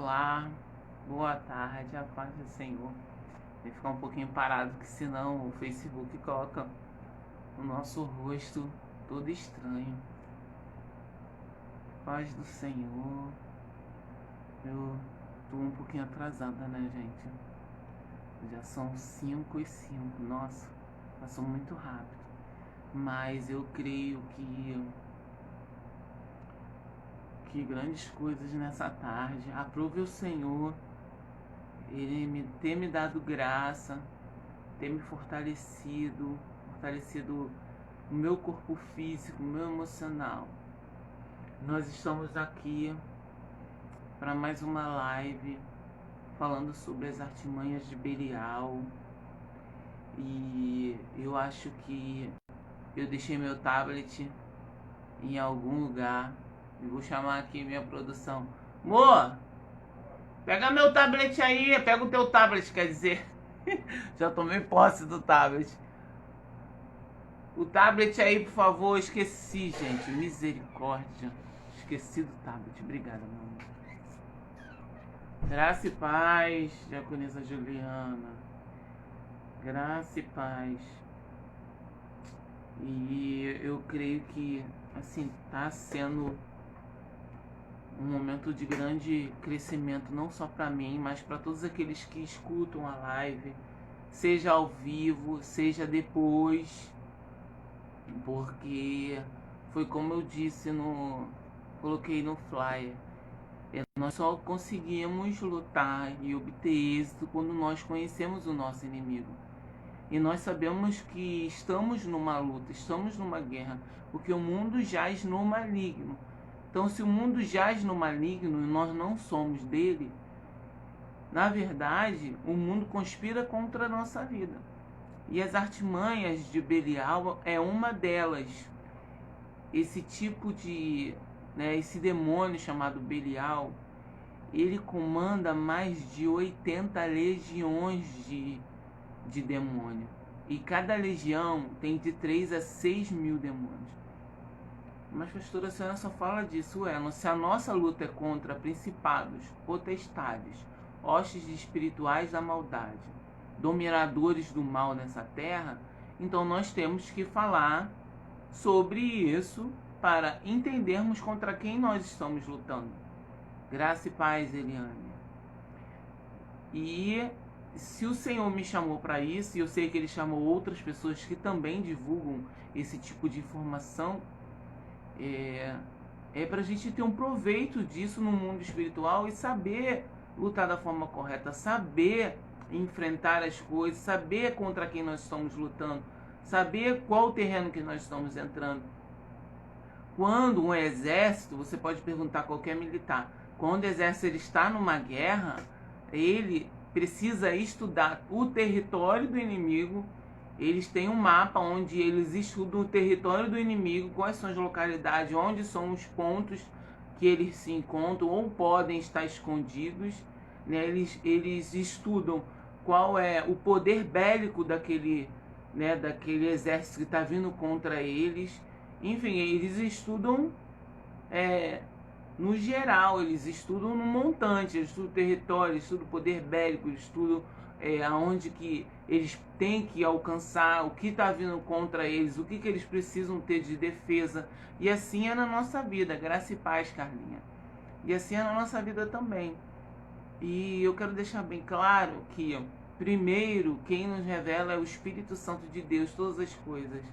Olá, boa tarde, a paz do Senhor. Tem que ficar um pouquinho parado, que senão o Facebook coloca o nosso rosto todo estranho. Paz do Senhor. Eu tô um pouquinho atrasada, né, gente? Já são 5:05. Nossa, passou muito rápido. Mas eu creio que grandes coisas nessa tarde. Aprove o Senhor Ele ter me dado graça, ter me fortalecido o meu corpo físico, o meu emocional. Nós estamos aqui para mais uma live falando sobre as artimanhas de Belial. E eu acho que eu deixei meu tablet em algum lugar. E vou chamar aqui minha produção. Mo, pega meu tablet aí, pega o teu tablet, quer dizer. Já tomei posse do tablet. O tablet aí, por favor, esqueci, gente. Misericórdia. Esqueci do tablet. Obrigada, meu amor. Graça e paz, diaconisa Juliana. Graça e paz. E eu creio que, assim, tá sendo um momento de grande crescimento, não só para mim, mas para todos aqueles que escutam a live, seja ao vivo, seja depois, porque foi como eu disse coloquei no flyer, nós só conseguimos lutar e obter êxito quando nós conhecemos o nosso inimigo. E nós sabemos que estamos numa luta, estamos numa guerra, porque o mundo jaz no maligno. Então, se o mundo jaz no maligno e nós não somos dele, na verdade, o mundo conspira contra a nossa vida. E as artimanhas de Belial é uma delas. Esse tipo de, esse demônio chamado Belial, ele comanda mais de 80 legiões de demônio. E cada legião tem de 3 a 6 mil demônios. Mas, pastora, a senhora só fala disso, se a nossa luta é contra principados, potestades, hostes espirituais da maldade, dominadores do mal nessa terra, então nós temos que falar sobre isso para entendermos contra quem nós estamos lutando. Graça e paz, Eliane. E se o Senhor me chamou para isso, e eu sei que Ele chamou outras pessoas que também divulgam esse tipo de informação, é para a gente ter um proveito disso no mundo espiritual e saber lutar da forma correta, saber enfrentar as coisas, saber contra quem nós estamos lutando, saber qual terreno que nós estamos entrando. Quando um exército, você pode perguntar a qualquer militar, quando o exército ele está numa guerra, ele precisa estudar o território do inimigo. Eles têm um mapa onde eles estudam o território do inimigo, quais são as localidades, onde são os pontos que eles se encontram ou podem estar escondidos. Eles estudam qual é o poder bélico daquele exército que está vindo contra eles. Enfim, eles estudam no geral, eles estudam no montante, eles estudam o território, eles estudam o poder bélico, eles estudam aonde que eles têm que alcançar, o que está vindo contra eles, o que eles precisam ter de defesa. E assim é na nossa vida. Graça e paz, Carlinha. E assim é na nossa vida também. E eu quero deixar bem claro que, primeiro, quem nos revela é o Espírito Santo de Deus, todas as coisas.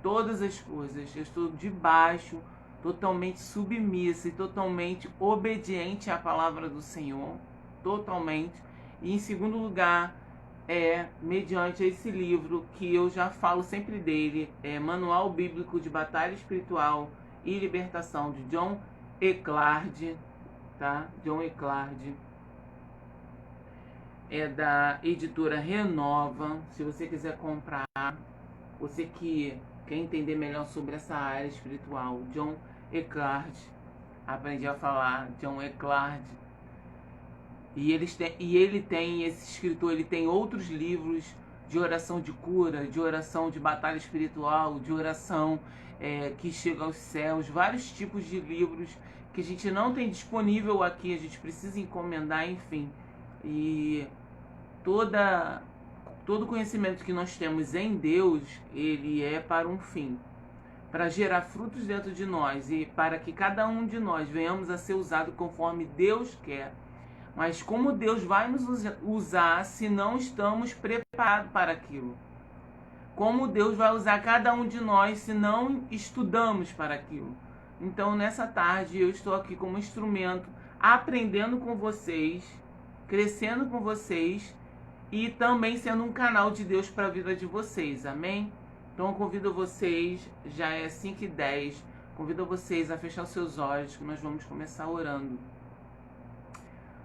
Todas as coisas. Eu estou debaixo, totalmente submissa e totalmente obediente à palavra do Senhor. Totalmente. E em segundo lugar, mediante esse livro que eu já falo sempre dele, Manual Bíblico de Batalha Espiritual e Libertação, de John Eckhart, tá? John Eckhart. É da editora Renova. Se você quiser comprar, você que quer entender melhor sobre essa área espiritual, John Eckhart. Aprendi a falar John Eckhart. E ele tem, esse escritor, ele tem outros livros de oração de cura, de oração de batalha espiritual, de oração que chega aos céus, vários tipos de livros que a gente não tem disponível aqui, a gente precisa encomendar, enfim. E todo conhecimento que nós temos em Deus, ele é para um fim, para gerar frutos dentro de nós e para que cada um de nós venhamos a ser usado conforme Deus quer. Mas como Deus vai nos usar se não estamos preparados para aquilo? Como Deus vai usar cada um de nós se não estudamos para aquilo? Então, nessa tarde, eu estou aqui como instrumento, aprendendo com vocês, crescendo com vocês e também sendo um canal de Deus para a vida de vocês, amém? Então eu convido vocês, já é 5h10, convido vocês a fechar os seus olhos, que nós vamos começar orando.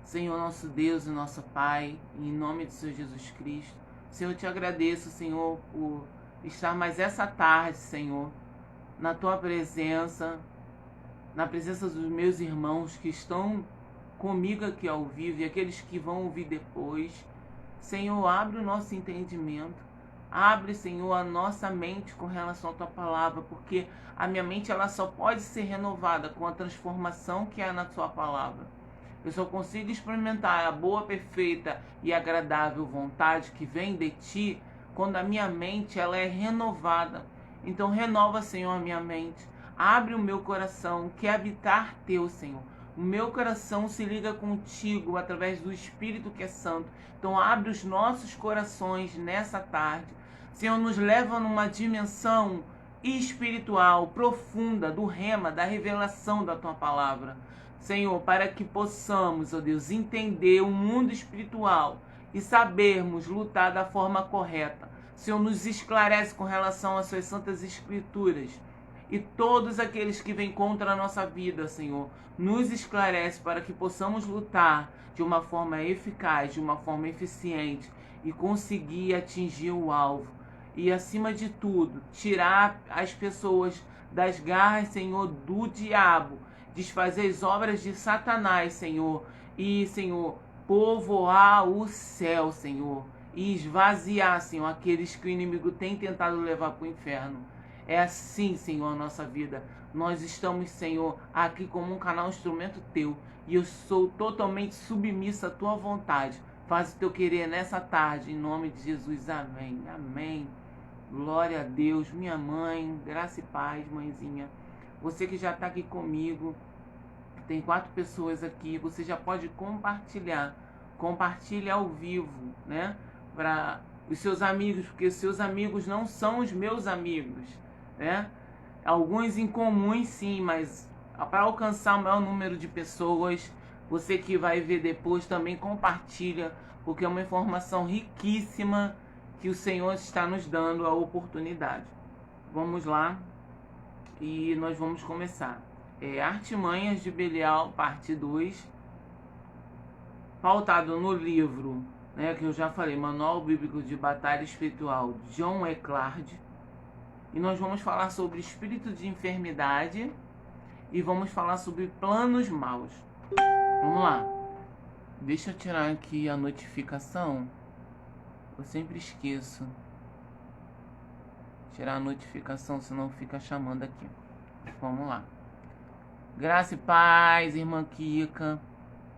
Senhor, nosso Deus e nosso Pai, em nome de Senhor Jesus Cristo, Senhor, eu te agradeço, Senhor, por estar mais essa tarde, Senhor, na Tua presença, na presença dos meus irmãos que estão comigo aqui ao vivo e aqueles que vão ouvir depois. Senhor, abre o nosso entendimento, abre, Senhor, a nossa mente com relação à Tua palavra, porque a minha mente ela só pode ser renovada com a transformação que há na Tua palavra. Eu só consigo experimentar a boa, perfeita e agradável vontade que vem de Ti quando a minha mente ela é renovada. Então renova, Senhor, a minha mente, abre o meu coração, quer habitar Teu, Senhor. O meu coração se liga contigo através do Espírito que é Santo. Então abre os nossos corações nessa tarde. Senhor, nos leva numa dimensão espiritual, profunda, do rema, da revelação da Tua palavra. Senhor, para que possamos, ó Deus, entender o mundo espiritual e sabermos lutar da forma correta. Senhor, nos esclarece com relação às Suas santas escrituras. E todos aqueles que vêm contra a nossa vida, Senhor, nos esclarece para que possamos lutar de uma forma eficaz, de uma forma eficiente e conseguir atingir o alvo. E, acima de tudo, tirar as pessoas das garras, Senhor, do diabo, desfazer as obras de Satanás, Senhor, e, Senhor, povoar o céu, Senhor, e esvaziar, Senhor, aqueles que o inimigo tem tentado levar para o inferno. É assim, Senhor, a nossa vida. Nós estamos, Senhor, aqui como um canal, instrumento Teu. E eu sou totalmente submissa à Tua vontade. Faz o Teu querer nessa tarde, em nome de Jesus. Amém. Amém. Glória a Deus. Minha mãe, graça e paz, mãezinha. Você que já está aqui comigo, tem 4 pessoas aqui, você já pode compartilhar. Compartilhe ao vivo, né? Para os seus amigos, porque os seus amigos não são os meus amigos, né? Alguns em comum sim, mas para alcançar o maior número de pessoas, você que vai ver depois também compartilha, porque é uma informação riquíssima que o Senhor está nos dando a oportunidade. Vamos lá e nós vamos começar. Artimanhas de Belial, parte 2, pautado no livro, né, que eu já falei, Manual Bíblico de Batalha Espiritual, John Eckhart. E nós vamos falar sobre espírito de enfermidade e vamos falar sobre planos maus. Vamos lá. Deixa eu tirar aqui a notificação. Eu sempre esqueço. Tirar a notificação, senão fica chamando aqui. Vamos lá. Graça e paz, irmã Kika.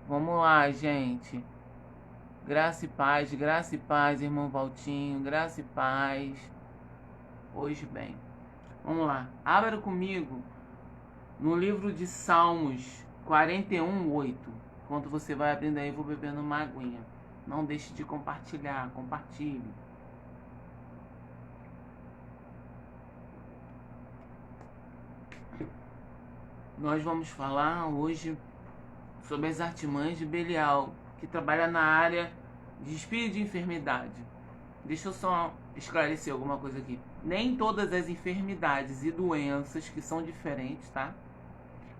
Vamos lá, gente. Graça e paz, irmão Valtinho. Graça e paz. Hoje bem. Vamos lá. Abra comigo no livro de Salmos 41:8. Enquanto você vai abrindo aí, eu vou bebendo uma aguinha. Não deixe de compartilhar. Compartilhe. Nós vamos falar hoje sobre as artimanhas de Belial, que trabalha na área de espírito de enfermidade. Deixa eu só esclarecer alguma coisa aqui. Nem todas as enfermidades e doenças que são diferentes, tá?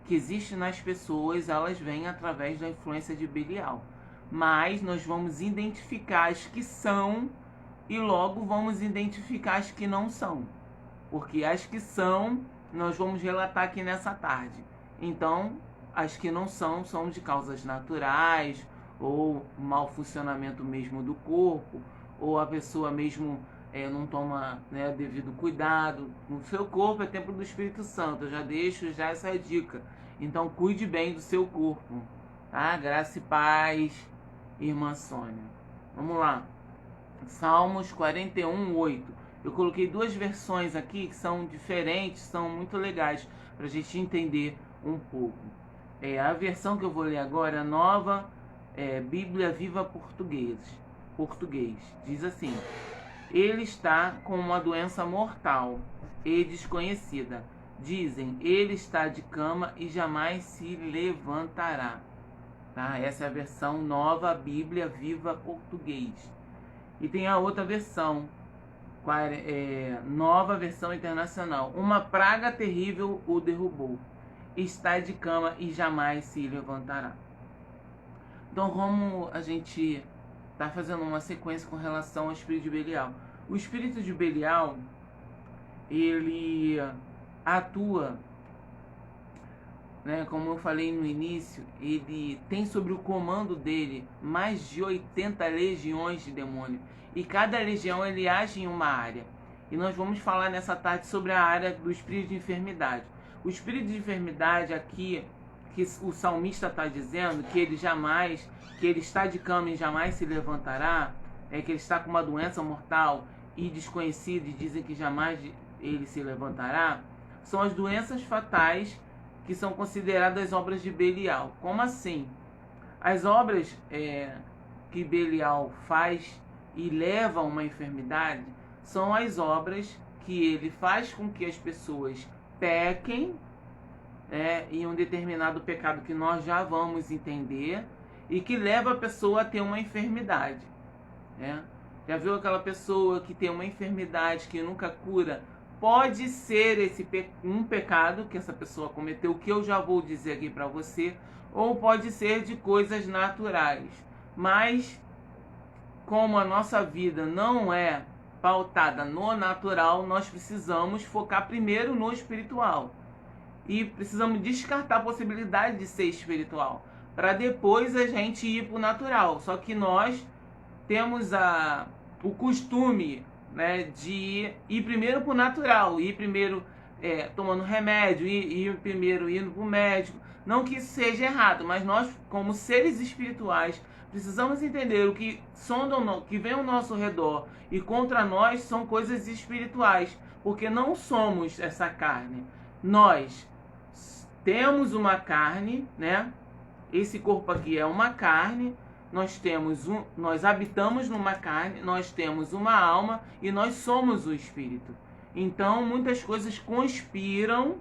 Que existem nas pessoas, elas vêm através da influência de Belial. Mas nós vamos identificar as que são e logo vamos identificar as que não são. Porque as que são, nós vamos relatar aqui nessa tarde. Então, as que não são, são de causas naturais, ou mau funcionamento mesmo do corpo, ou a pessoa mesmo não toma, né, devido cuidado. O seu corpo é templo do Espírito Santo. Eu já deixo essa dica. Então cuide bem do seu corpo, tá? Graça e paz, irmã Sônia. Vamos lá. Salmos 41:8. Eu coloquei duas versões aqui que são diferentes, são muito legais para a gente entender um pouco. A versão que eu vou ler agora, a nova Bíblia Viva Português. Diz assim: ele está com uma doença mortal e desconhecida. Dizem, ele está de cama e jamais se levantará. Tá? Essa é a versão nova Bíblia Viva Português. E tem a outra versão, nova versão internacional. Uma praga terrível o derrubou. Está de cama e jamais se levantará. Então, como a gente está fazendo uma sequência com relação ao espírito de Belial. O espírito de Belial, ele atua, né, como eu falei no início, ele tem sobre o comando dele mais de 80 legiões de demônio. E cada legião ele age em uma área. E nós vamos falar nessa tarde sobre a área do espírito de enfermidade. O espírito de enfermidade aqui, que o salmista está dizendo, que ele está de cama e jamais se levantará, que ele está com uma doença mortal e desconhecida e dizem que jamais ele se levantará, são as doenças fatais que são consideradas obras de Belial. Como assim? As obras que Belial faz e levam a uma enfermidade são as obras que ele faz com que as pessoas pequem em um determinado pecado que nós já vamos entender e que leva a pessoa a ter uma enfermidade. Já viu aquela pessoa que tem uma enfermidade que nunca cura? Pode ser um pecado que essa pessoa cometeu, que eu já vou dizer aqui para você, ou pode ser de coisas naturais. Mas, como a nossa vida não é pautada no natural, nós precisamos focar primeiro no espiritual. E precisamos descartar a possibilidade de ser espiritual, para depois a gente ir para o natural. Só que nós temos o costume, de ir primeiro para o natural, ir primeiro tomando remédio, ir primeiro indo para o médico. Não que isso seja errado, mas nós, como seres espirituais, precisamos entender o que que vem ao nosso redor e contra nós são coisas espirituais, porque não somos essa carne. Nós temos uma carne, Esse corpo aqui é uma carne. Nós habitamos numa carne, nós temos uma alma e nós somos o espírito. Então, muitas coisas conspiram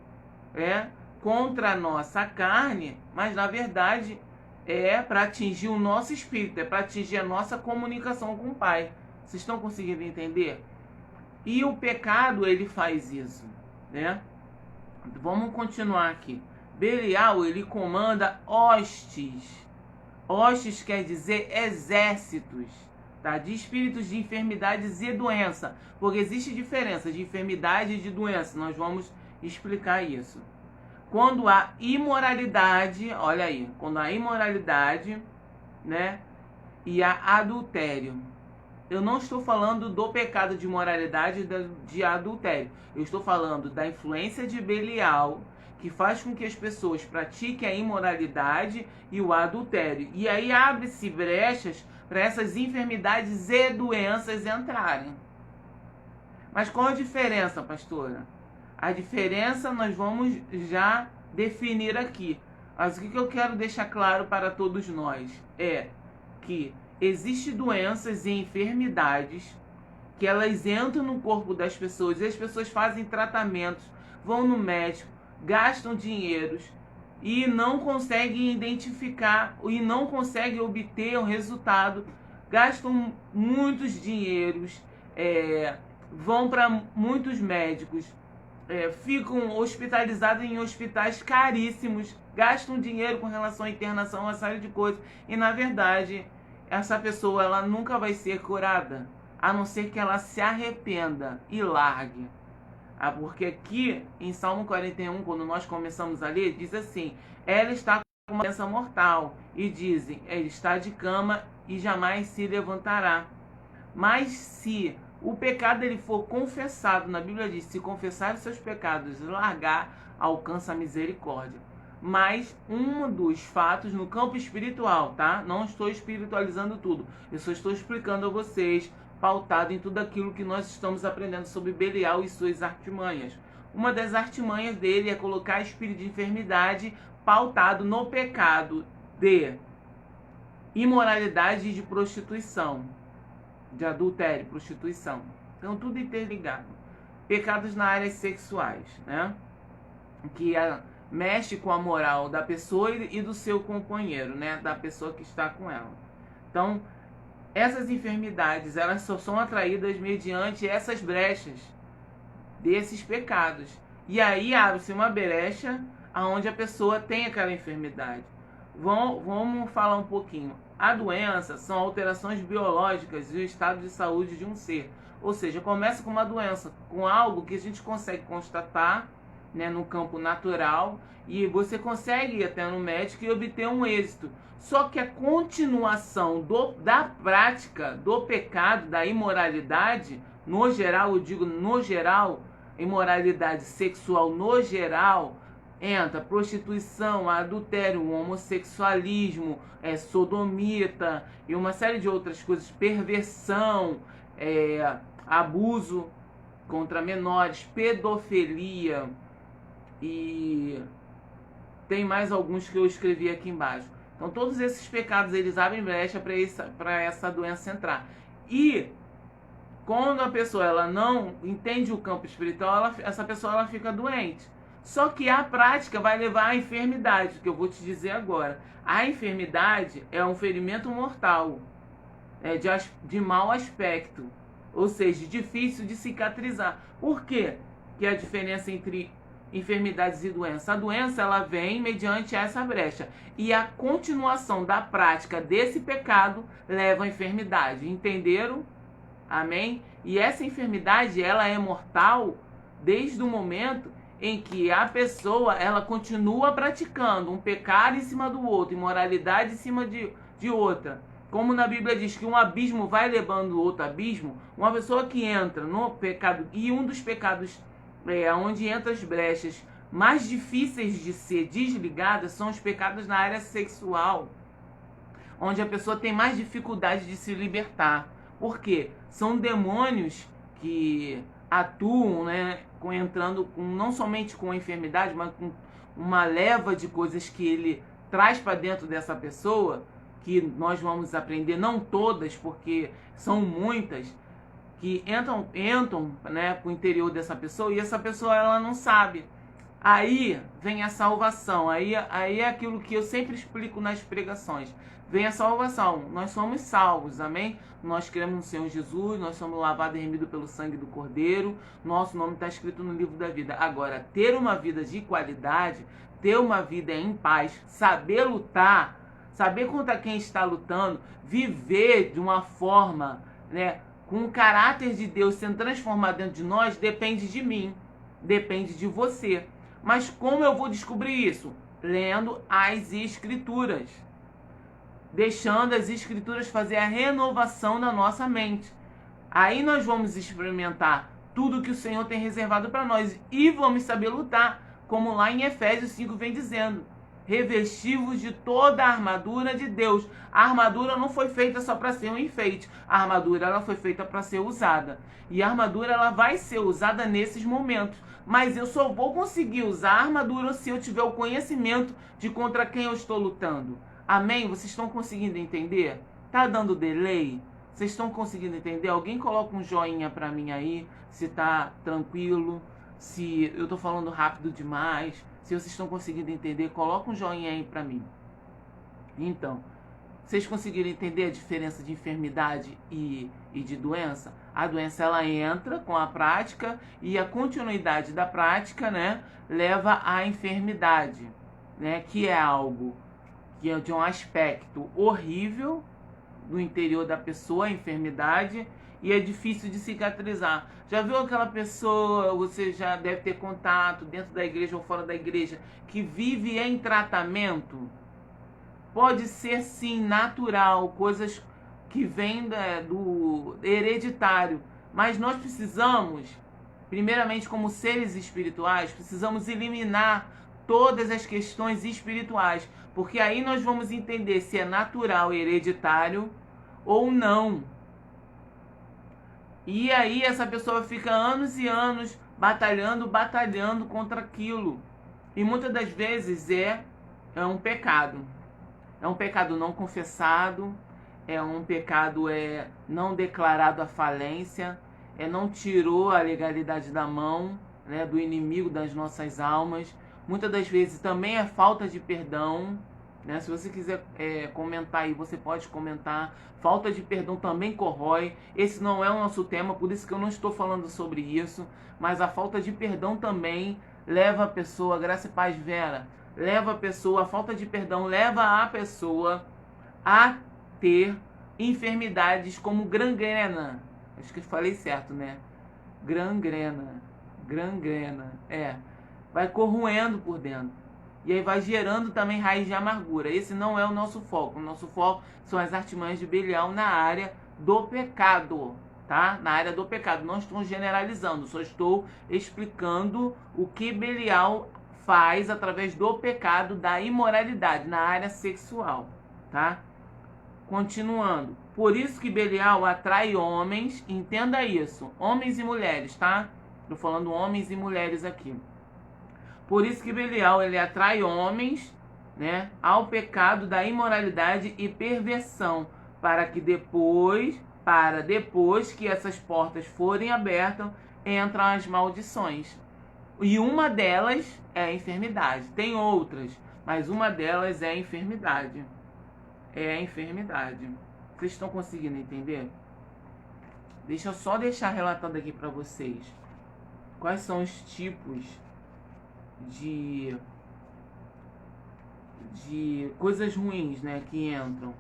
contra a nossa carne, mas na verdade é para atingir o nosso espírito, é para atingir a nossa comunicação com o Pai. Vocês estão conseguindo entender? E o pecado, ele faz isso, Vamos continuar aqui. Belial, ele comanda hostes. Hostes quer dizer exércitos, tá? De espíritos de enfermidades e doença. Porque existe diferença de enfermidade e de doença. Nós vamos explicar isso. Quando há imoralidade, olha aí, quando há imoralidade, e há adultério. Eu não estou falando do pecado de imoralidade e de adultério. Eu estou falando da influência de Belial, que faz com que as pessoas pratiquem a imoralidade e o adultério. E aí abre-se brechas para essas enfermidades e doenças entrarem. Mas qual a diferença, pastora? A diferença nós vamos já definir aqui. Mas o que eu quero deixar claro para todos nós é que existem doenças e enfermidades que elas entram no corpo das pessoas e as pessoas fazem tratamentos, vão no médico, gastam dinheiros e não conseguem identificar e não conseguem obter um resultado, gastam muitos dinheiros, vão para muitos médicos, ficam hospitalizados em hospitais caríssimos, gastam dinheiro com relação à internação, uma série de coisas, e na verdade essa pessoa ela nunca vai ser curada, a não ser que ela se arrependa e largue. Porque aqui em Salmo 41, quando nós começamos a ler, diz assim: ela está com uma doença mortal, e dizem, ele está de cama e jamais se levantará. Mas se o pecado ele for confessado, na Bíblia diz, se confessar os seus pecados e largar, alcança a misericórdia. mas um dos fatos no campo espiritual, tá? Não estou espiritualizando tudo, eu só estou explicando a vocês, pautado em tudo aquilo que nós estamos aprendendo sobre Belial e suas artimanhas. Uma das artimanhas dele é colocar espírito de enfermidade pautado no pecado de imoralidade e de prostituição, de adultério, prostituição. Então tudo interligado. Pecados na área sexuais, né? Que mexe com a moral da pessoa e do seu companheiro, né? Da pessoa que está com ela. Então, essas enfermidades, elas só são atraídas mediante essas brechas desses pecados. E aí abre-se uma brecha aonde a pessoa tem aquela enfermidade. Vamos falar um pouquinho. A doença são alterações biológicas e o estado de saúde de um ser. Ou seja, começa com uma doença, com algo que a gente consegue constatar, né, no campo natural, e você consegue ir até no médico e obter um êxito. Só que a continuação da prática do pecado, da imoralidade, no geral, eu digo no geral, imoralidade sexual no geral, entra prostituição, adultério, homossexualismo, sodomita e uma série de outras coisas, perversão, abuso contra menores, pedofilia e tem mais alguns que eu escrevi aqui embaixo. Então todos esses pecados eles abrem brecha para essa doença entrar. E quando a pessoa ela não entende o campo espiritual, essa pessoa ela fica doente. Só que a prática vai levar à enfermidade, que eu vou te dizer agora. A enfermidade é um ferimento mortal, de mau aspecto, ou seja, difícil de cicatrizar. Por quê? Que é a diferença entre enfermidades e doença. A doença ela vem mediante essa brecha e a continuação da prática desse pecado leva à enfermidade. Entenderam? Amém? E essa enfermidade ela é mortal desde o momento em que a pessoa ela continua praticando um pecado em cima do outro, imoralidade em cima de outra. Como na Bíblia diz que um abismo vai levando o outro abismo, uma pessoa que entra no pecado, e um dos pecados onde entra as brechas mais difíceis de ser desligadas são os pecados na área sexual, onde a pessoa tem mais dificuldade de se libertar. Por quê? São demônios que atuam, né, entrando não somente com a enfermidade, mas com uma leva de coisas que ele traz para dentro dessa pessoa, que nós vamos aprender, não todas, porque são muitas, que entram né, para o interior dessa pessoa e essa pessoa ela não sabe. Aí vem a salvação, aí é aquilo que eu sempre explico nas pregações. Vem a salvação, nós somos salvos, amém? Nós cremos no Senhor Jesus, nós somos lavados e remidos pelo sangue do Cordeiro, nosso nome está escrito no livro da vida. Agora, ter uma vida de qualidade, ter uma vida em paz, saber lutar, saber contra quem está lutando, viver de uma forma, né, com o caráter de Deus sendo transformado dentro de nós, depende de mim, depende de você. Mas como eu vou descobrir isso? Lendo as Escrituras. Deixando as Escrituras fazer a renovação da nossa mente. Aí nós vamos experimentar tudo que o Senhor tem reservado para nós e vamos saber lutar, como lá em Efésios 5 vem dizendo. Revestivos de toda a armadura de Deus. A armadura não foi feita só para ser um enfeite. A armadura ela foi feita para ser usada. E a armadura ela vai ser usada nesses momentos. Mas eu só vou conseguir usar a armadura se eu tiver o conhecimento de contra quem eu estou lutando. Amém? Vocês estão conseguindo entender? Tá dando delay? Vocês estão conseguindo entender? Alguém coloca um joinha para mim aí, se tá tranquilo, se eu tô falando rápido demais. Se vocês estão conseguindo entender, coloca um joinha aí para mim. Então, vocês conseguiram entender a diferença de enfermidade e de doença? A doença ela entra com a prática e a continuidade da prática, né, leva à enfermidade, né, que é algo que é de um aspecto horrível do interior da pessoa, a enfermidade, e é difícil de cicatrizar. Já viu aquela pessoa, você já deve ter contato dentro da igreja ou fora da igreja, que vive em tratamento? Pode ser sim natural, coisas que vêm do hereditário, mas nós precisamos, primeiramente como seres espirituais, precisamos eliminar todas as questões espirituais, porque aí nós vamos entender se é natural e hereditário ou não. E aí essa pessoa fica anos e anos batalhando contra aquilo. E muitas das vezes é um pecado. É um pecado não confessado, é um pecado não declarado à falência, não tirou a legalidade da mão, né, do inimigo das nossas almas. Muitas das vezes também é falta de perdão, né? Se você quiser comentar aí, você pode comentar. Falta de perdão também corrói. Esse não é o nosso tema, por isso que eu não estou falando sobre isso. Mas a falta de perdão também leva a pessoa, graça e paz, Vera, leva a pessoa, a falta de perdão leva a pessoa a ter enfermidades como gangrena. Acho que eu falei certo, né? Gangrena. Vai corroendo por dentro. E aí vai gerando também raiz de amargura. Esse não é o nosso foco. O nosso foco são as artimanhas de Belial na área do pecado, tá? Na área do pecado. Não estou generalizando, só estou explicando o que Belial faz através do pecado da imoralidade na área sexual, tá? Continuando. Por isso que Belial atrai homens, entenda isso, homens e mulheres, tá? Estou falando homens e mulheres aqui. Por isso que Belial ele atrai homens, né, ao pecado da imoralidade e perversão, para depois que essas portas forem abertas, entram as maldições. E uma delas é a enfermidade. Tem outras, mas uma delas é a enfermidade. É a enfermidade. Vocês estão conseguindo entender? Deixa eu só deixar relatado aqui para vocês quais são os tipos de coisas ruins, né, que entram.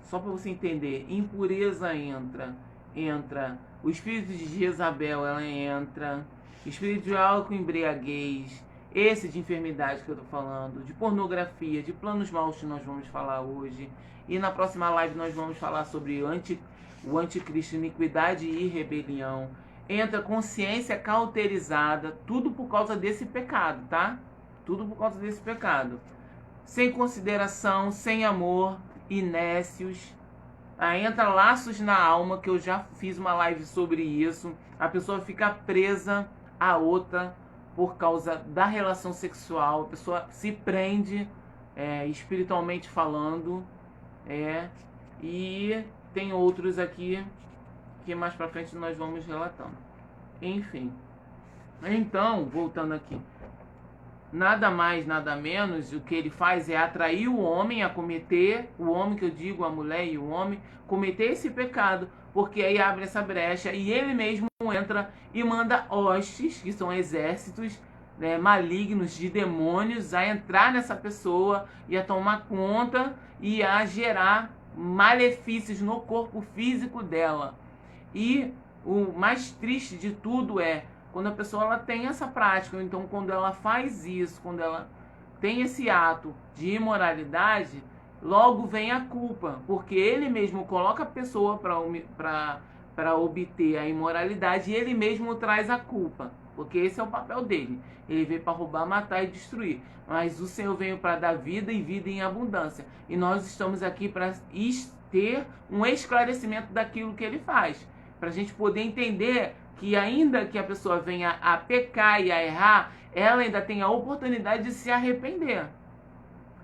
Só para você entender, impureza entra o espírito de Jezabel, ela entra, espírito de álcool, embriaguez, esse de enfermidade que eu tô falando, de pornografia, de planos maus que nós vamos falar hoje. E na próxima live nós vamos falar sobre o anticristo, iniquidade e rebelião. Entra consciência cauterizada, tudo por causa desse pecado, tá? Tudo por causa desse pecado. Sem consideração, sem amor, inécios. Aí entra laços na alma, que eu já fiz uma live sobre isso. A pessoa fica presa a outra por causa da relação sexual. A pessoa se prende, espiritualmente falando. E tem outros aqui que mais pra frente nós vamos relatando. Enfim. Então, voltando aqui. Nada mais, nada menos, o que ele faz é atrair o homem a cometer, o homem que eu digo, a mulher e o homem, cometer esse pecado, porque aí abre essa brecha e ele mesmo entra e manda hostes, que são exércitos, né, malignos de demônios, a entrar nessa pessoa e a tomar conta e a gerar malefícios no corpo físico dela. E o mais triste de tudo é quando a pessoa ela tem essa prática, ou então quando ela faz isso, quando ela tem esse ato de imoralidade, logo vem a culpa, porque ele mesmo coloca a pessoa para obter a imoralidade e ele mesmo traz a culpa, porque esse é o papel dele. Ele veio para roubar, matar e destruir, mas o Senhor veio para dar vida e vida em abundância. E nós estamos aqui para ter um esclarecimento daquilo que ele faz, para a gente poder entender que ainda que a pessoa venha a pecar e a errar, ela ainda tem a oportunidade de se arrepender.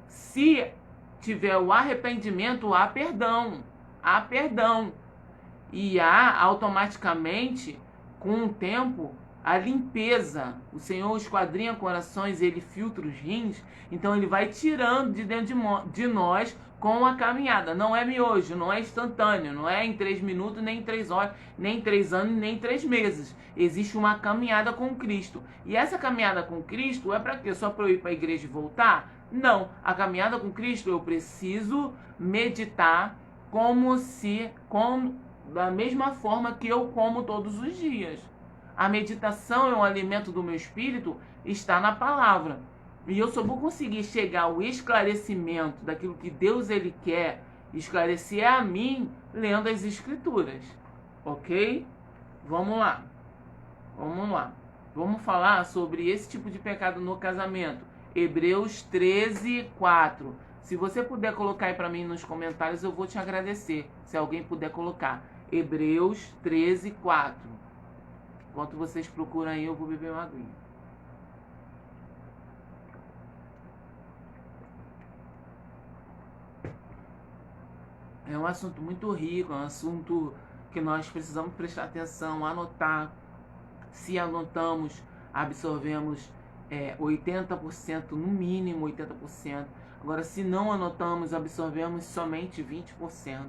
Se tiver o arrependimento, há perdão. Há perdão. E há automaticamente, com o tempo, a limpeza. O Senhor esquadrinha corações, ele filtra os rins, então ele vai tirando de dentro de nós com a caminhada. Não é miojo, não é instantâneo, não é em 3 minutos, nem em 3 horas, nem em 3 anos, nem em 3 meses. Existe uma caminhada com Cristo. E essa caminhada com Cristo é para quê? Só para eu ir para a igreja e voltar? Não. A caminhada com Cristo eu preciso meditar da mesma forma que eu como todos os dias. A meditação é um alimento do meu espírito, está na palavra. E eu só vou conseguir chegar ao esclarecimento daquilo que Deus ele quer esclarecer a mim lendo as Escrituras. Ok? Vamos lá. Vamos falar sobre esse tipo de pecado no casamento. Hebreus 13, 4. Se você puder colocar aí para mim nos comentários, eu vou te agradecer. Se alguém puder colocar. Hebreus 13, 4. Enquanto vocês procuram aí, eu vou beber uma aguinha. É um assunto muito rico, é um assunto que nós precisamos prestar atenção, anotar. Se anotamos, absorvemos 80%, no mínimo 80%. Agora, se não anotamos, absorvemos somente 20%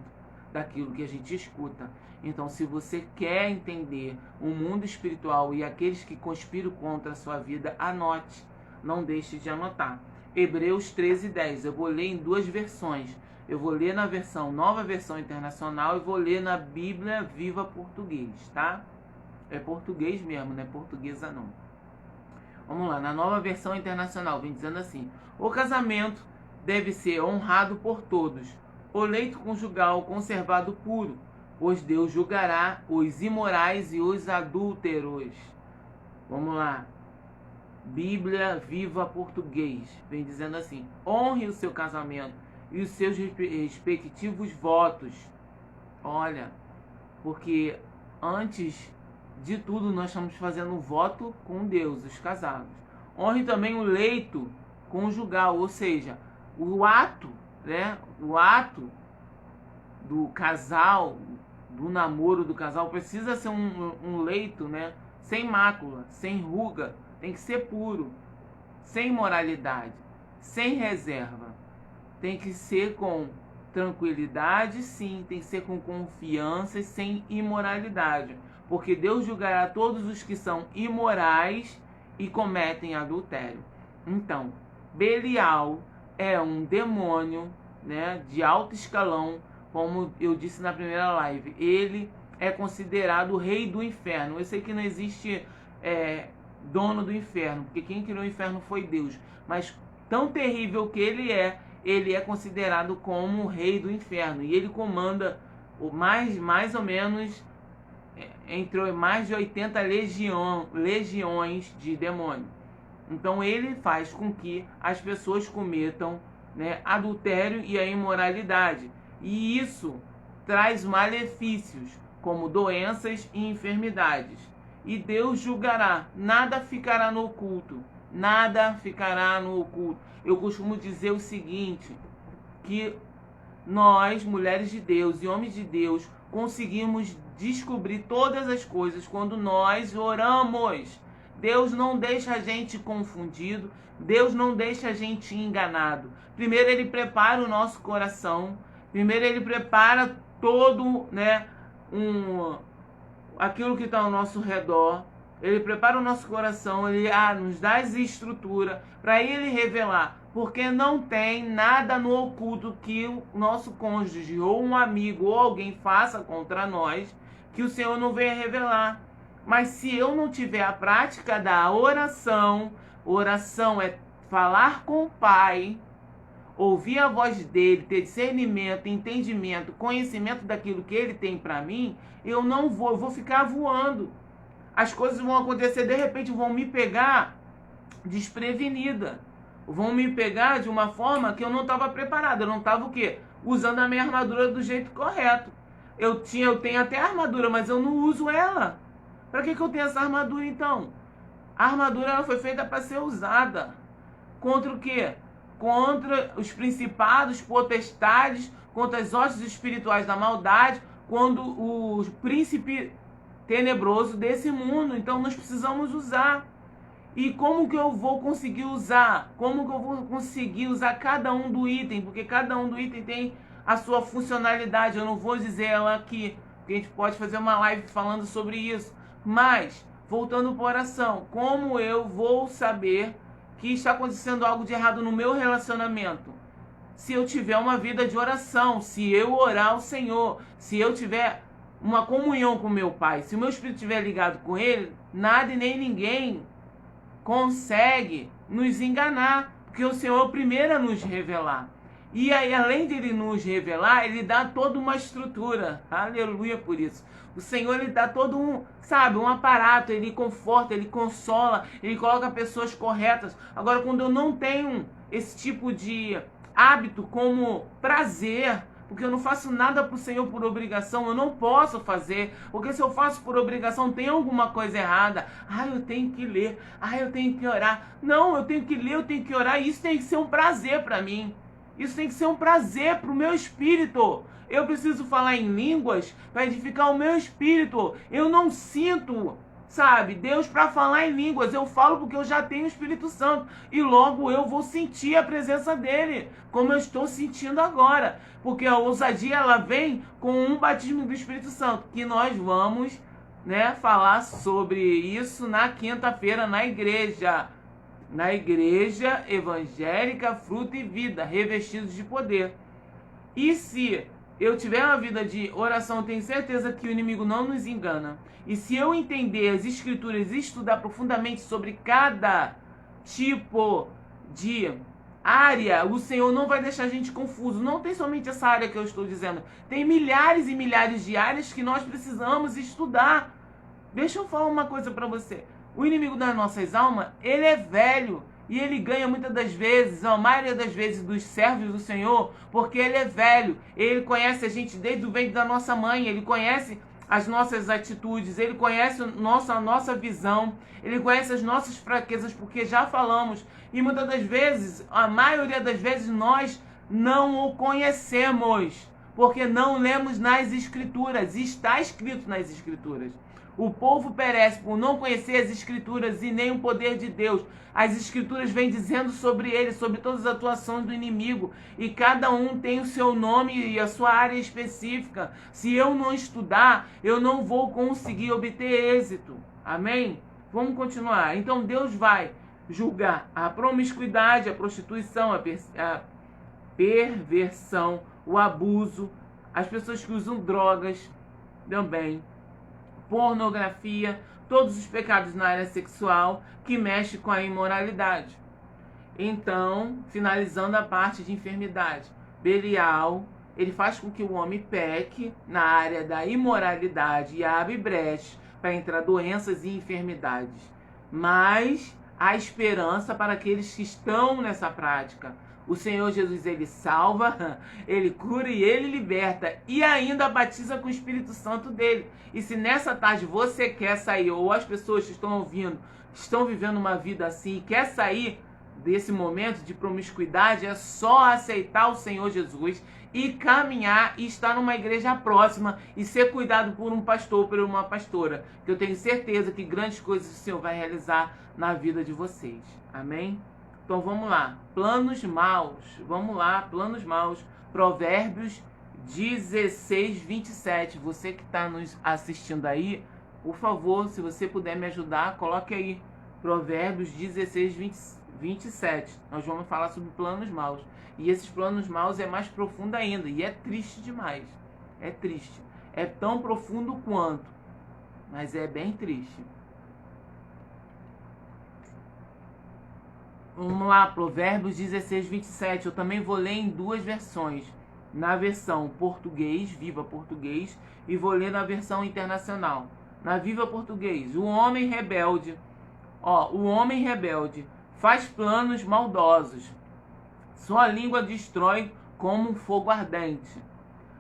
daquilo que a gente escuta. Então, se você quer entender o mundo espiritual e aqueles que conspiram contra a sua vida, anote. Não deixe de anotar. Hebreus 13, 10. Eu vou ler em duas versões. Eu vou ler na versão Nova Versão Internacional e vou ler na Bíblia Viva Português, tá? É português mesmo, não é portuguesa não. Vamos lá, na Nova Versão Internacional vem dizendo assim: o casamento deve ser honrado por todos, o leito conjugal conservado puro, pois Deus julgará os imorais e os adúlteros. Vamos lá, Bíblia Viva Português vem dizendo assim: honre o seu casamento e os seus respectivos votos. Olha, porque antes de tudo nós estamos fazendo um voto com Deus, os casados. Honre também o leito conjugal, ou seja, o ato, né? O ato do casal, do namoro do casal, precisa ser um leito, né? Sem mácula, sem ruga, tem que ser puro, sem imoralidade, sem reserva. Tem que ser com tranquilidade, sim, tem que ser com confiança e sem imoralidade. Porque Deus julgará todos os que são imorais e cometem adultério. Então, Belial é um demônio, né, de alto escalão, como eu disse na primeira live. Ele é considerado o rei do inferno. Eu sei que não existe dono do inferno, porque quem criou o inferno foi Deus. Mas tão terrível que ele é considerado como o rei do inferno. E ele comanda mais ou menos entre mais de 80 legiões de demônios. Então ele faz com que as pessoas cometam, né, adultério e a imoralidade. E isso traz malefícios, como doenças e enfermidades. E Deus julgará, nada ficará no oculto. Nada ficará no oculto. Eu costumo dizer o seguinte, que nós, mulheres de Deus e homens de Deus, conseguimos descobrir todas as coisas quando nós oramos. Deus não deixa a gente confundido, Deus não deixa a gente enganado. Primeiro ele prepara o nosso coração, primeiro ele prepara todo, né, aquilo que está ao nosso redor. Ele prepara o nosso coração, ele nos dá as estruturas para ele revelar. Porque não tem nada no oculto que o nosso cônjuge ou um amigo ou alguém faça contra nós que o Senhor não venha revelar. Mas se eu não tiver a prática da oração, oração é falar com o Pai, ouvir a voz dele, ter discernimento, entendimento, conhecimento daquilo que ele tem para mim, eu vou ficar voando. As coisas vão acontecer, de repente vão me pegar desprevenida. Vão me pegar de uma forma que eu não estava preparado. Eu não estava o quê? Usando a minha armadura do jeito correto. Eu tenho até a armadura, mas eu não uso ela. Para que eu tenho essa armadura então? A armadura ela foi feita para ser usada. Contra o quê? Contra os principados, potestades, contra as hostes espirituais da maldade, quando o príncipe tenebroso desse mundo. Então nós precisamos usar. E como que eu vou conseguir usar? Como que eu vou conseguir usar cada um do item? Porque cada um do item tem a sua funcionalidade. Eu não vou dizer ela aqui, porque a gente pode fazer uma live falando sobre isso. Mas, voltando para a oração, como eu vou saber que está acontecendo algo de errado no meu relacionamento? Se eu tiver uma vida de oração, se eu orar ao Senhor, se eu tiver uma comunhão com meu Pai, se o meu espírito estiver ligado com Ele, nada e nem ninguém consegue nos enganar, porque o Senhor é o primeiro a nos revelar. E aí, além de ele nos revelar, ele dá toda uma estrutura. Aleluia por isso. O Senhor, ele dá todo um aparato, ele conforta, ele consola, ele coloca pessoas corretas. Agora, quando eu não tenho esse tipo de hábito como prazer, porque eu não faço nada para o Senhor por obrigação, eu não posso fazer, porque se eu faço por obrigação tem alguma coisa errada. Eu tenho que ler, eu tenho que orar. Não, eu tenho que ler, eu tenho que orar, e isso tem que ser um prazer para mim. Isso tem que ser um prazer para o meu espírito. Eu preciso falar em línguas para edificar o meu espírito. Eu não sinto, Deus para falar em línguas. Eu falo porque eu já tenho o Espírito Santo. E logo eu vou sentir a presença dele, como eu estou sentindo agora. Porque a ousadia, ela vem com um batismo do Espírito Santo, que nós vamos, falar sobre isso na quinta-feira na igreja. Na igreja evangélica, fruto e vida, revestidos de poder. E se eu tiver uma vida de oração, eu tenho certeza que o inimigo não nos engana. E se eu entender as escrituras e estudar profundamente sobre cada tipo de área, o Senhor não vai deixar a gente confuso. Não tem somente essa área que eu estou dizendo. Tem milhares e milhares de áreas que nós precisamos estudar. Deixa eu falar uma coisa para você. O inimigo das nossas almas, ele é velho. E ele ganha muitas das vezes, a maioria das vezes, dos servos do Senhor, porque ele é velho. Ele conhece a gente desde o ventre da nossa mãe. Ele conhece as nossas atitudes. Ele conhece a nossa visão. Ele conhece as nossas fraquezas, porque já falamos. E muitas das vezes, a maioria das vezes, nós não o conhecemos, porque não lemos nas Escrituras. E está escrito nas Escrituras. O povo perece por não conhecer as Escrituras e nem o poder de Deus. As Escrituras vêm dizendo sobre ele, sobre todas as atuações do inimigo. E cada um tem o seu nome e a sua área específica. Se eu não estudar, eu não vou conseguir obter êxito. Amém? Vamos continuar. Então Deus vai julgar a promiscuidade, a prostituição, a perversão, o abuso, as pessoas que usam drogas também, pornografia, todos os pecados na área sexual que mexe com a imoralidade. Então, finalizando a parte de enfermidade, Belial, ele faz com que o homem peque na área da imoralidade e abre brecha para entrar doenças e enfermidades. Mas há esperança para aqueles que estão nessa prática. O Senhor Jesus, ele salva, ele cura e ele liberta. E ainda batiza com o Espírito Santo dele. E se nessa tarde você quer sair, ou as pessoas que estão ouvindo, estão vivendo uma vida assim, e quer sair desse momento de promiscuidade, é só aceitar o Senhor Jesus e caminhar e estar numa igreja próxima e ser cuidado por um pastor ou por uma pastora. Que eu tenho certeza que grandes coisas o Senhor vai realizar na vida de vocês. Amém? Então vamos lá, planos maus, planos maus, Provérbios 16, 27, você que está nos assistindo aí, por favor, se você puder me ajudar, coloque aí, Provérbios 16, 27, nós vamos falar sobre planos maus, e esses planos maus é mais profundo ainda, e é triste demais, é triste, é tão profundo quanto, mas é bem triste. Vamos lá, Provérbios 16, 27. Eu também vou ler em duas versões. Na versão português, Viva Português, e vou ler na versão internacional. Na Viva Português, o homem rebelde faz planos maldosos. Sua língua destrói como um fogo ardente.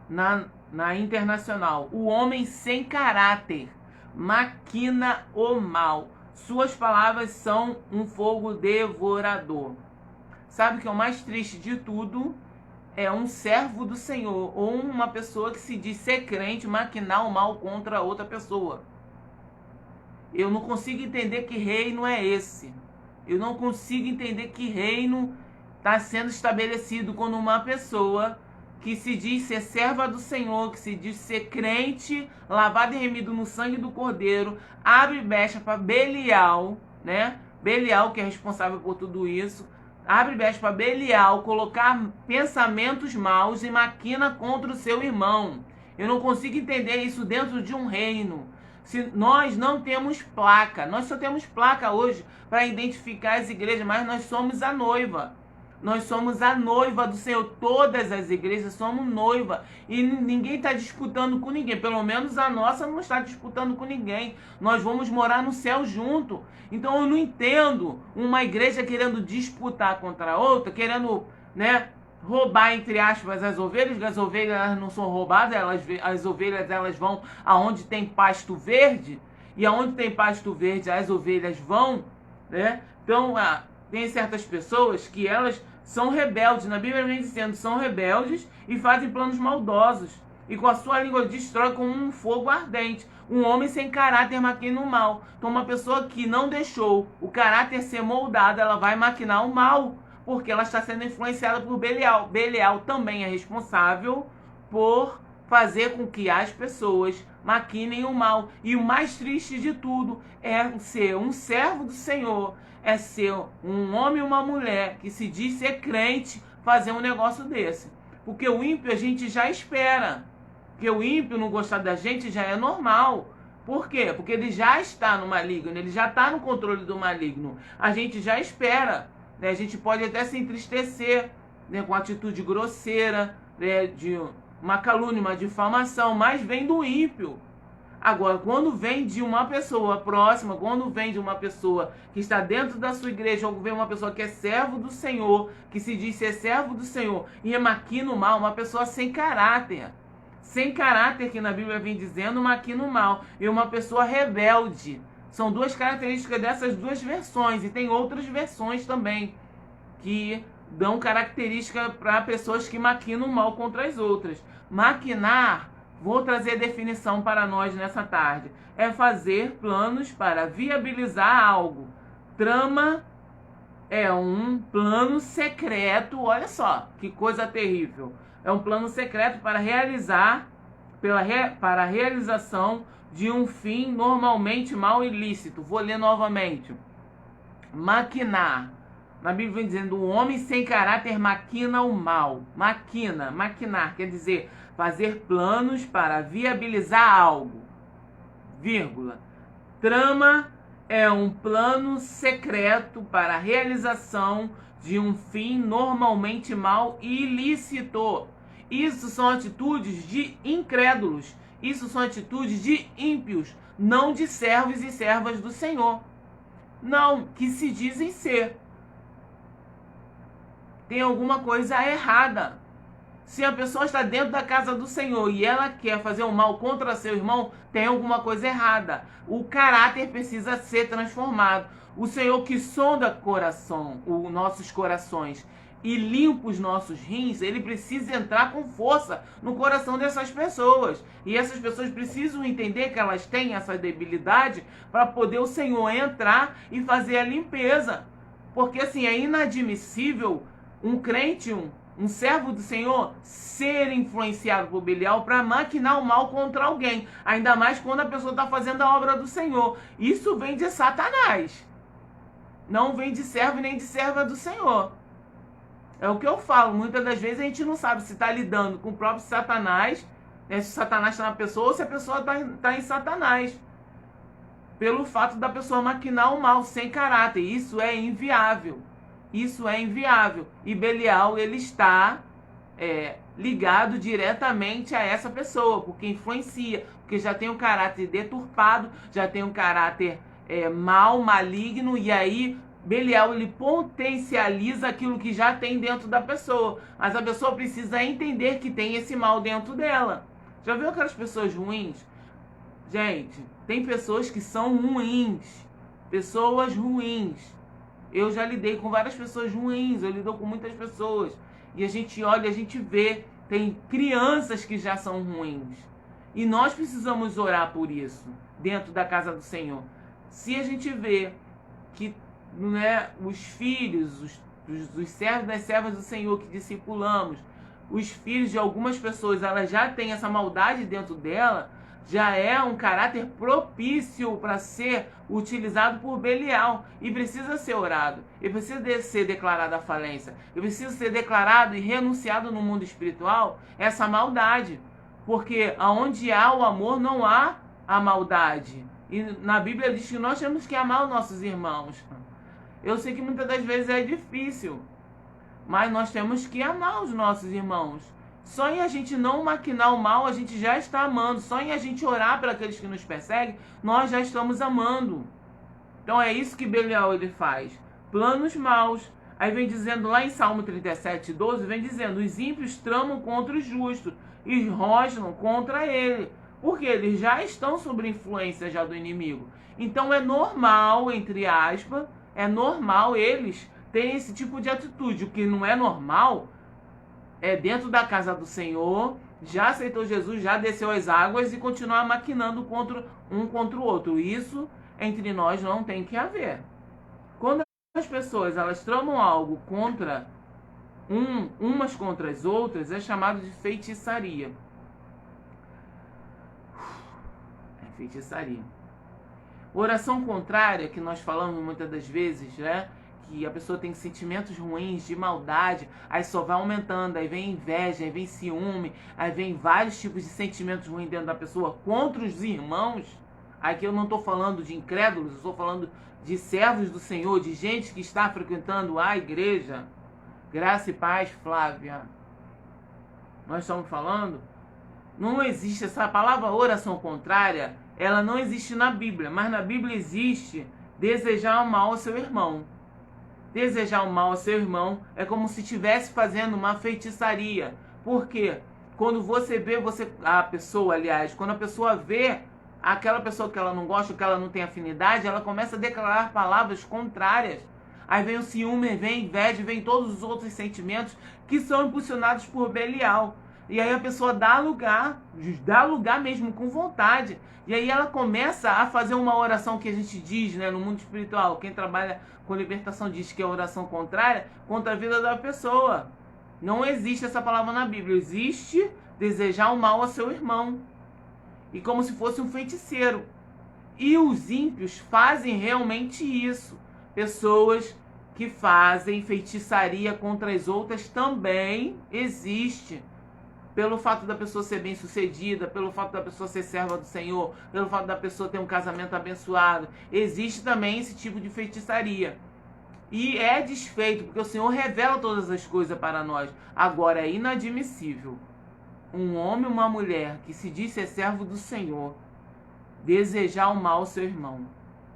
Na internacional, o homem sem caráter maquina o mal. Suas palavras são um fogo devorador. Sabe o que é o mais triste de tudo? É um servo do Senhor ou uma pessoa que se diz ser crente maquinar o mal contra outra pessoa. Eu não consigo entender que reino é esse. Eu não consigo entender que reino está sendo estabelecido quando uma pessoa que se diz ser serva do Senhor, que se diz ser crente, lavado e remido no sangue do Cordeiro, abre brecha para Belial, Belial, que é responsável por tudo isso, abre brecha para Belial colocar pensamentos maus e maquina contra o seu irmão. Eu não consigo entender isso dentro de um reino. Se nós não temos placa, nós só temos placa hoje para identificar as igrejas, mas nós somos a noiva. Nós somos a noiva do Senhor. Todas as igrejas somos noiva. E ninguém está disputando com ninguém. Pelo menos a nossa não está disputando com ninguém. Nós vamos morar no céu junto. Então eu não entendo uma igreja querendo disputar contra a outra, querendo, né, roubar, entre aspas, as ovelhas. As ovelhas elas não são roubadas, as ovelhas elas vão aonde tem pasto verde. E aonde tem pasto verde as ovelhas vão, né? Então, tem certas pessoas que elas são rebeldes. Na Bíblia vem dizendo, são rebeldes e fazem planos maldosos. E com a sua língua destrói com um fogo ardente. Um homem sem caráter maquina o mal. Então uma pessoa que não deixou o caráter ser moldado, ela vai maquinar o mal. Porque ela está sendo influenciada por Belial. Belial também é responsável por fazer com que as pessoas maquinem o mal. E o mais triste de tudo é ser um servo do Senhor, é ser um homem ou uma mulher que se diz ser crente fazer um negócio desse. Porque o ímpio a gente já espera. Porque o ímpio não gostar da gente já é normal. Por quê? Porque ele já está no maligno, ele já está no controle do maligno. A gente já espera, né? A gente pode até se entristecer, né, com atitude grosseira, né, de uma calúnia, uma difamação, mas vem do ímpio. Agora, quando vem de uma pessoa próxima, quando vem de uma pessoa que está dentro da sua igreja, ou vem uma pessoa que é servo do Senhor, que se diz ser servo do Senhor, e maquina o mal, uma pessoa sem caráter, que na Bíblia vem dizendo, maquina o mal, e uma pessoa rebelde. São duas características dessas duas versões, e tem outras versões também, que dão característica para pessoas que maquinam o mal contra as outras. Maquinar, vou trazer a definição para nós nessa tarde, é fazer planos para viabilizar algo. Trama é um plano secreto, olha só, que coisa terrível. É um plano secreto para realizar, para a realização de um fim normalmente mal ilícito. Vou ler novamente. Maquinar. Na Bíblia vem dizendo, um homem sem caráter maquina o mal. Maquinar, quer dizer, fazer planos para viabilizar algo. Vírgula. Trama é um plano secreto para a realização de um fim normalmente mal e ilícito. Isso são atitudes de incrédulos. Isso são atitudes de ímpios, não de servos e servas do Senhor. Não, que se dizem ser. Tem alguma coisa errada. Se a pessoa está dentro da casa do Senhor e ela quer fazer o mal contra seu irmão, tem alguma coisa errada. O caráter precisa ser transformado. O Senhor que sonda os nossos corações e limpa os nossos rins, ele precisa entrar com força no coração dessas pessoas. E essas pessoas precisam entender que elas têm essa debilidade para poder o Senhor entrar e fazer a limpeza. Porque assim, é inadmissível um crente, um servo do Senhor, ser influenciado por Belial para maquinar o mal contra alguém. Ainda mais quando a pessoa está fazendo a obra do Senhor. Isso vem de Satanás. Não vem de servo nem de serva do Senhor. É o que eu falo. Muitas das vezes a gente não sabe se está lidando com o próprio Satanás, né, se Satanás está na pessoa ou se a pessoa está em Satanás. Pelo fato da pessoa maquinar o mal sem caráter. Isso é inviável. Isso é inviável. E Belial, ele está ligado diretamente a essa pessoa, porque influencia, porque já tem um caráter deturpado, já tem um caráter mal, maligno, e aí Belial, ele potencializa aquilo que já tem dentro da pessoa. Mas a pessoa precisa entender que tem esse mal dentro dela. Já viu aquelas pessoas ruins? Gente, tem pessoas que são ruins. Pessoas ruins. Eu já lidei com várias pessoas ruins, eu lido com muitas pessoas. E a gente olha, a gente vê, tem crianças que já são ruins. E nós precisamos orar por isso, dentro da casa do Senhor. Se a gente vê que, né, os filhos, os servos das servas do Senhor que discipulamos, os filhos de algumas pessoas, elas já têm essa maldade dentro dela, já é um caráter propício para ser utilizado por Belial. E precisa ser orado. E precisa ser declarada a falência. E precisa ser declarado e renunciado no mundo espiritual essa maldade. Porque onde há o amor, não há a maldade. E na Bíblia diz que nós temos que amar os nossos irmãos. Eu sei que muitas das vezes é difícil. mas nós temos que amar os nossos irmãos. Só em a gente não maquinar o mal, a gente já está amando. Só em a gente orar para aqueles que nos perseguem, nós já estamos amando. Então é isso que Belial ele faz. Planos maus. Aí vem dizendo lá em Salmo 37, 12, vem dizendo: os ímpios tramam contra os justos e rosnam contra ele. Porque eles já estão sob influência já do inimigo. Então é normal, entre aspas, é normal eles terem esse tipo de atitude. O que não é normal é dentro da casa do Senhor, já aceitou Jesus, já desceu as águas e continuar maquinando contra o outro. Isso entre nós não tem que haver. Quando as pessoas elas tramam algo contra umas contra as outras, é chamado de feitiçaria. É feitiçaria. Oração contrária, que nós falamos muitas das vezes, né? Que a pessoa tem sentimentos ruins, de maldade, aí só vai aumentando, aí vem inveja, aí vem ciúme, aí vem vários tipos de sentimentos ruins dentro da pessoa contra os irmãos. Aqui eu não estou falando de incrédulos, eu estou falando de servos do Senhor, de gente que está frequentando a igreja. Graça e paz, Flávia. Nós estamos falando, não existe essa palavra oração contrária, ela não existe na Bíblia, mas na Bíblia existe desejar o mal ao seu irmão. Desejar o mal ao seu irmão é como se estivesse fazendo uma feitiçaria. Por quê? Quando você vê a pessoa, aliás, quando a pessoa vê aquela pessoa que ela não gosta, que ela não tem afinidade, ela começa a declarar palavras contrárias. Aí vem o ciúme, vem a inveja, vem todos os outros sentimentos que são impulsionados por Belial. E aí a pessoa dá lugar mesmo, com vontade. E aí ela começa a fazer uma oração que a gente diz, né, no mundo espiritual. Quem trabalha com libertação diz que é a oração contrária contra a vida da pessoa. Não existe essa palavra na Bíblia. Existe desejar o mal ao seu irmão. E como se fosse um feiticeiro. E os ímpios fazem realmente isso. Pessoas que fazem feitiçaria contra as outras também existe. Pelo fato da pessoa ser bem sucedida, pelo fato da pessoa ser serva do Senhor, pelo fato da pessoa ter um casamento abençoado, existe também esse tipo de feitiçaria. E é desfeito, porque o Senhor revela todas as coisas para nós. Agora é inadmissível um homem ou uma mulher que se diz ser servo do Senhor desejar o mal ao seu irmão.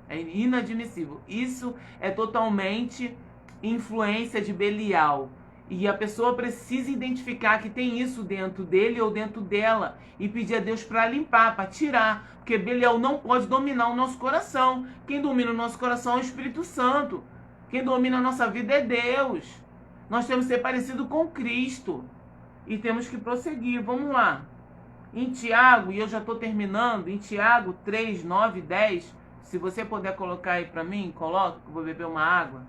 É inadmissível. Isso é totalmente influência de Belial. E a pessoa precisa identificar que tem isso dentro dele ou dentro dela e pedir a Deus para limpar, para tirar. Porque Belial não pode dominar o nosso coração. Quem domina o nosso coração é o Espírito Santo. Quem domina a nossa vida é Deus. Nós temos que ser parecido com Cristo. E temos que prosseguir. Vamos lá. Em Tiago, e eu já estou terminando, em Tiago 3, 9 e 10, se você puder colocar aí para mim, coloca, que eu vou beber uma água.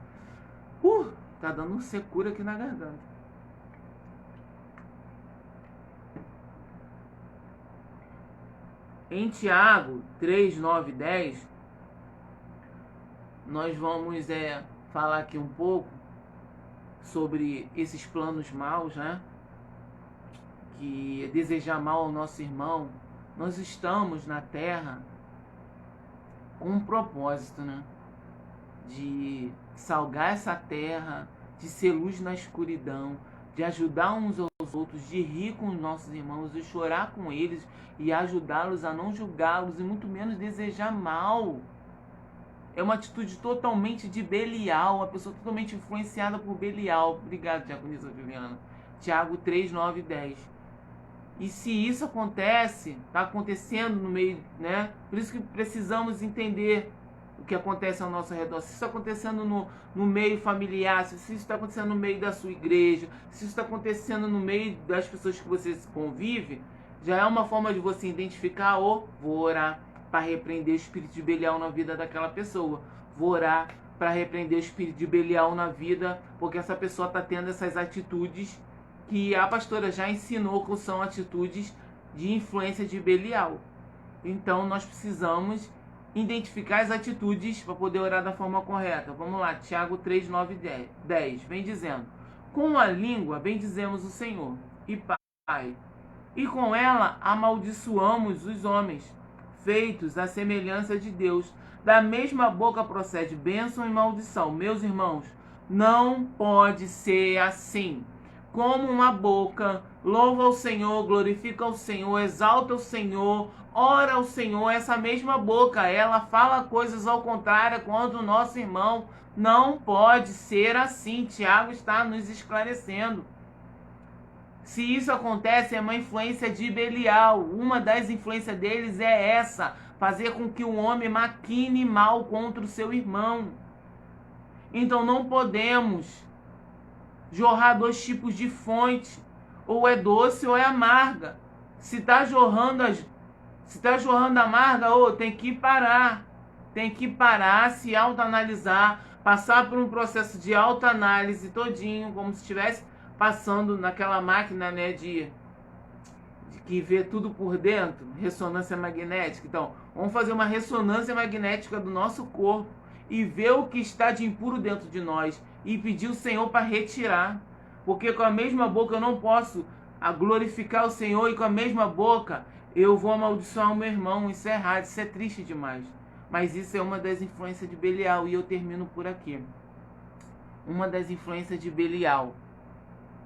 Tá dando secura aqui na garganta. Em Tiago 3, 9 e 10, nós vamos falar aqui um pouco sobre esses planos maus, né? Que desejar mal ao nosso irmão. Nós estamos na terra com um propósito, né? De salgar essa terra, de ser luz na escuridão, de ajudar uns aos outros, de rir com os nossos irmãos, de chorar com eles e ajudá-los a não julgá-los e muito menos desejar mal. É uma atitude totalmente de Belial, uma pessoa totalmente influenciada por Belial. Obrigado, diaconisa Juliana. Tiago 3, 9 e 10. E se isso acontece, está acontecendo no meio, né? Por isso que precisamos entender o que acontece ao nosso redor. Se isso está acontecendo no meio familiar, se isso está acontecendo no meio da sua igreja, se isso está acontecendo no meio das pessoas que você convive, já é uma forma de você identificar, vou orar para repreender o espírito de Belial na vida daquela pessoa. Vou orar para repreender o espírito de Belial na vida, porque essa pessoa está tendo essas atitudes que a pastora já ensinou que são atitudes de influência de Belial. Então nós precisamos identificar as atitudes para poder orar da forma correta. Vamos lá, Tiago 3, 9 e 10. Vem dizendo: com a língua bendizemos o Senhor e Pai, e com ela amaldiçoamos os homens, feitos à semelhança de Deus. Da mesma boca procede bênção e maldição. Meus irmãos, Não pode ser assim. Como uma boca louva o Senhor, glorifica o Senhor, exalta o Senhor, ora ao Senhor, essa mesma boca, ela fala coisas ao contrário quanto o nosso irmão. Não pode ser assim. Tiago está nos esclarecendo. Se isso acontece, é uma influência de Belial. Uma das influências deles é essa: fazer com que o homem maquine mal contra o seu irmão. Então não podemos jorrar dois tipos de fonte. Ou é doce ou é amarga. Se está jorrando amarga, tem que parar. Tem que parar, se autoanalisar, passar por um processo de autoanálise todinho, como se estivesse passando naquela máquina, né, de que vê tudo por dentro, ressonância magnética. Então, vamos fazer uma ressonância magnética do nosso corpo e ver o que está de impuro dentro de nós e pedir o Senhor para retirar. Porque com a mesma boca eu não posso glorificar o Senhor e com a mesma boca eu vou amaldiçoar o meu irmão. Isso é errado, isso é triste demais. Mas isso é uma das influências de Belial e eu termino por aqui. Uma das influências de Belial.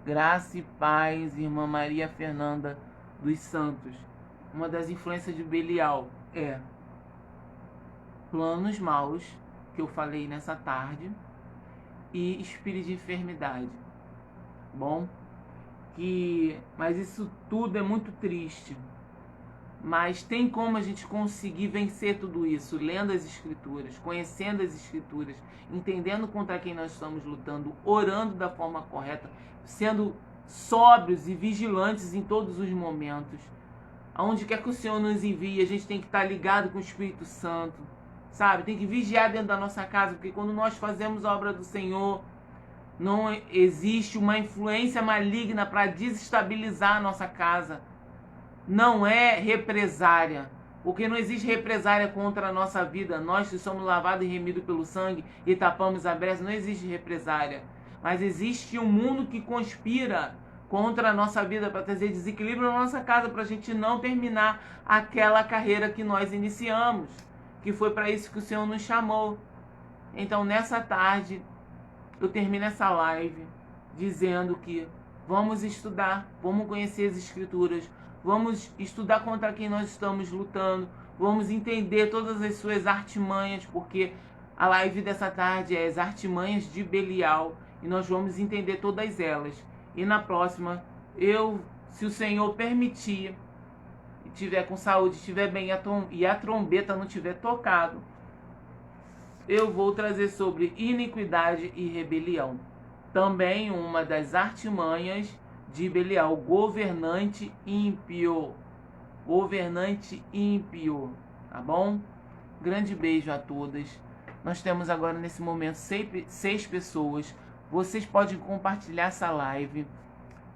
Graça e paz, irmã Maria Fernanda dos Santos. Uma das influências de Belial é planos maus, que eu falei nessa tarde, e espírito de enfermidade. Bom, mas isso tudo é muito triste. Mas tem como a gente conseguir vencer tudo isso, lendo as Escrituras, conhecendo as Escrituras, entendendo contra quem nós estamos lutando, orando da forma correta, sendo sóbrios e vigilantes em todos os momentos. Aonde quer que o Senhor nos envie, a gente tem que estar ligado com o Espírito Santo, sabe? Tem que vigiar dentro da nossa casa, porque quando nós fazemos a obra do Senhor, não existe uma influência maligna para desestabilizar a nossa casa. Não é represária, porque não existe represária contra a nossa vida. Nós que somos lavados e remidos pelo sangue e tapamos a brecha, não existe represária. Mas existe um mundo que conspira contra a nossa vida para trazer desequilíbrio na nossa casa, para a gente não terminar aquela carreira que nós iniciamos, que foi para isso que o Senhor nos chamou. Então, nessa tarde, eu termino essa live dizendo que vamos estudar, vamos conhecer as Escrituras, vamos estudar contra quem nós estamos lutando, vamos entender todas as suas artimanhas, porque a live dessa tarde é as artimanhas de Belial, e nós vamos entender todas elas. E na próxima, se o Senhor permitir, e tiver com saúde, estiver bem e a trombeta não tiver tocado, eu vou trazer sobre iniquidade e rebelião. Também uma das artimanhas de Belial, governante ímpio. Governante ímpio, tá bom? Grande beijo a todas. Nós temos agora nesse momento 6 pessoas. Vocês podem compartilhar essa live.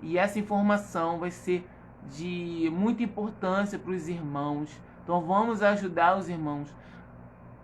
E essa informação vai ser de muita importância para os irmãos. Então vamos ajudar os irmãos.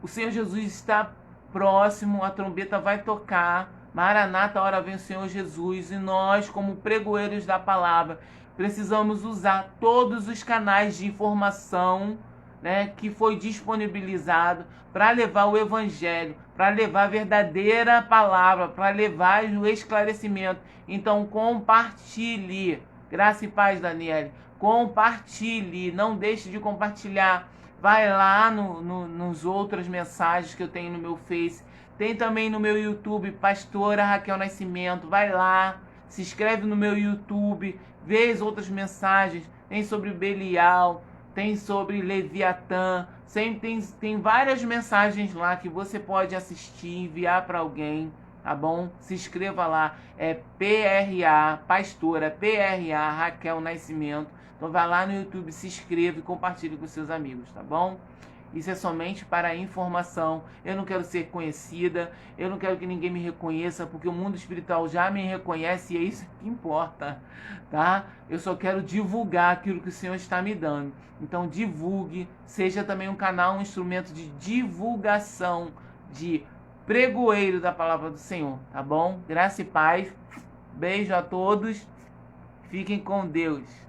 O Senhor Jesus está próximo, a trombeta vai tocar. Maranata, a hora vem o Senhor Jesus. E nós, como pregoeiros da palavra, precisamos usar todos os canais de informação, né, que foi disponibilizado para levar o Evangelho, para levar a verdadeira palavra, para levar o esclarecimento. Então compartilhe. Graça e paz, Daniele. Compartilhe, não deixe de compartilhar. Vai lá nos outras mensagens que eu tenho no meu Face. Tem também no meu YouTube, Pastora Raquel Nascimento. Vai lá, se inscreve no meu YouTube, vê as outras mensagens. Tem sobre Belial, tem sobre Leviatã. Sempre tem várias mensagens lá que você pode assistir, enviar para alguém, tá bom? Se inscreva lá, é PRA, Pastora PRA Raquel Nascimento. Então vai lá no YouTube, se inscreva e compartilhe com seus amigos, tá bom? Isso é somente para a informação. Eu não quero ser conhecida, eu não quero que ninguém me reconheça, porque o mundo espiritual já me reconhece e é isso que importa, tá? Eu só quero divulgar aquilo que o Senhor está me dando. Então divulgue, seja também um canal, um instrumento de divulgação, de pregoeiro da palavra do Senhor, tá bom? Graça e paz, beijo a todos, fiquem com Deus.